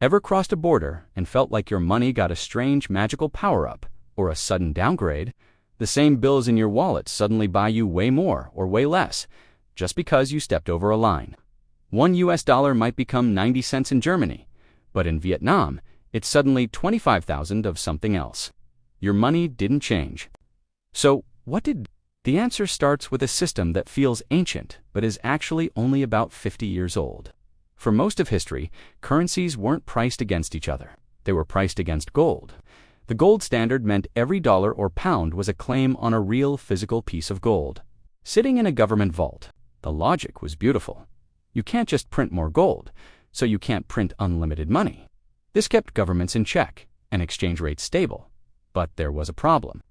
Ever crossed a border and felt like your money got a strange magical power-up or a sudden downgrade? The same bills in your wallet suddenly buy you way more or way less just because you stepped over a line. $1 might become 90 cents in Germany, but in Vietnam, it's suddenly 25,000 of something else. Your money didn't change. So, what did? The answer starts with a system that feels ancient but is actually only about 50 years old. For most of history, currencies weren't priced against each other. They were priced against gold. The gold standard meant every dollar or pound was a claim on a real physical piece of gold, sitting in a government vault. The logic was beautiful. You can't just print more gold, so you can't print unlimited money. This kept governments in check and exchange rates stable. But there was a problem.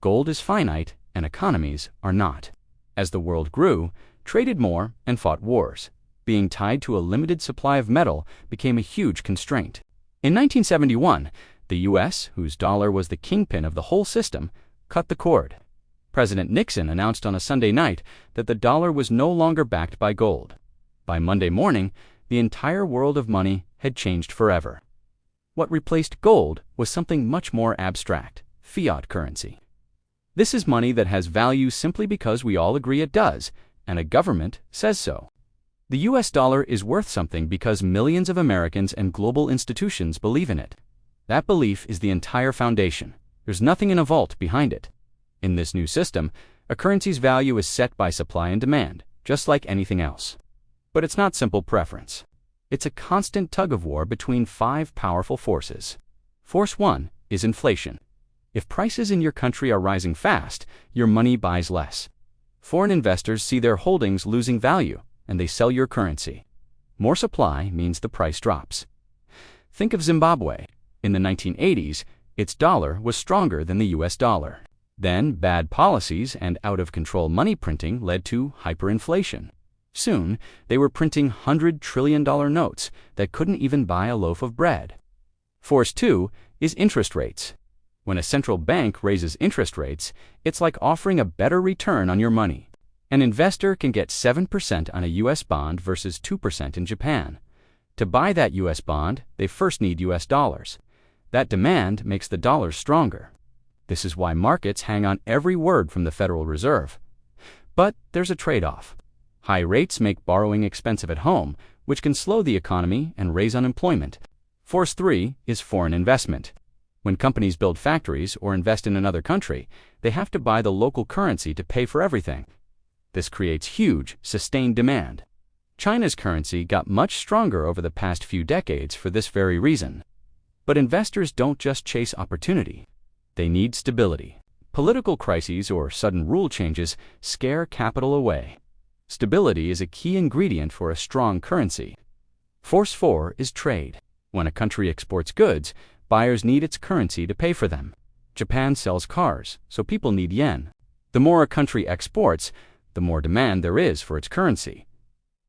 Gold is finite and economies are not. As the world grew, traded more, and fought wars, being tied to a limited supply of metal became a huge constraint. In 1971, the U.S., whose dollar was the kingpin of the whole system, cut the cord. President Nixon announced on a Sunday night that the dollar was no longer backed by gold. By Monday morning, the entire world of money had changed forever. What replaced gold was something much more abstract: fiat currency. This is money that has value simply because we all agree it does, and a government says so. The U.S. dollar is worth something because millions of Americans and global institutions believe in it. That belief is the entire foundation. There's nothing in a vault behind it. In this new system, a currency's value is set by supply and demand, just like anything else. But it's not simple preference. It's a constant tug-of-war between 5 powerful forces. Force 1 is inflation. If prices in your country are rising fast, your money buys less. Foreign investors see their holdings losing value, and they sell your currency. More supply means the price drops. Think of Zimbabwe. In the 1980s, its dollar was stronger than the US dollar. Then, bad policies and out-of-control money printing led to hyperinflation. Soon, they were printing $100 trillion notes that couldn't even buy a loaf of bread. Force 2 is interest rates. When a central bank raises interest rates, it's like offering a better return on your money. An investor can get 7% on a U.S. bond versus 2% in Japan. To buy that U.S. bond, they first need U.S. dollars. That demand makes the dollar stronger. This is why markets hang on every word from the Federal Reserve. But there's a trade-off. High rates make borrowing expensive at home, which can slow the economy and raise unemployment. Force 3 is foreign investment. When companies build factories or invest in another country, they have to buy the local currency to pay for everything. This creates huge, sustained demand. China's currency got much stronger over the past few decades for this very reason. But investors don't just chase opportunity. They need stability. Political crises or sudden rule changes scare capital away. Stability is a key ingredient for a strong currency. Force 4 is trade. When a country exports goods, buyers need its currency to pay for them. Japan sells cars, so people need yen. The more a country exports, the more demand there is for its currency.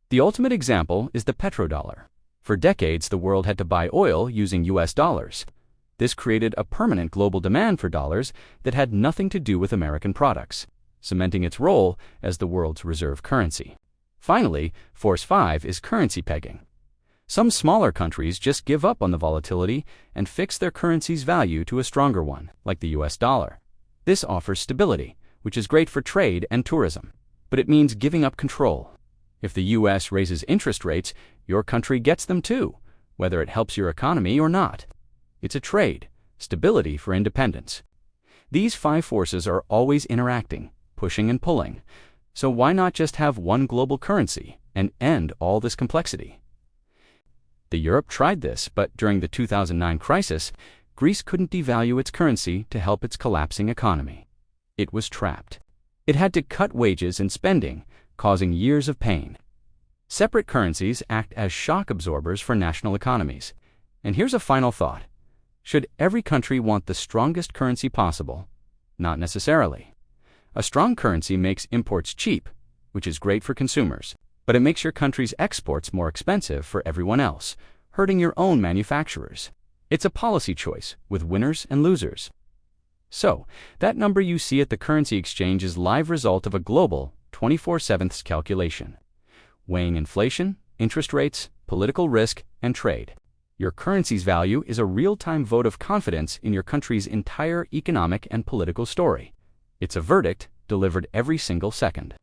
The ultimate example is the petrodollar. For decades, the world had to buy oil using US dollars. This created a permanent global demand for dollars that had nothing to do with American products, cementing its role as the world's reserve currency. Finally, Force 5 is currency pegging. Some smaller countries just give up on the volatility and fix their currency's value to a stronger one, like the US dollar. This offers stability, which is great for trade and tourism. But it means giving up control. If the U.S. raises interest rates, your country gets them too, whether it helps your economy or not. It's a trade, stability for independence. These 5 forces are always interacting, pushing and pulling. So why not just have one global currency and end all this complexity? Europe tried this, but during the 2009 crisis, Greece couldn't devalue its currency to help its collapsing economy. It was trapped. It had to cut wages and spending, causing years of pain. Separate currencies act as shock absorbers for national economies. And here's a final thought. Should every country want the strongest currency possible? Not necessarily. A strong currency makes imports cheap, which is great for consumers, but it makes your country's exports more expensive for everyone else, hurting your own manufacturers. It's a policy choice with winners and losers. So, that number you see at the currency exchange is live result of a global 24/7 calculation, weighing inflation, interest rates, political risk, and trade. Your currency's value is a real-time vote of confidence in your country's entire economic and political story. It's a verdict delivered every single second.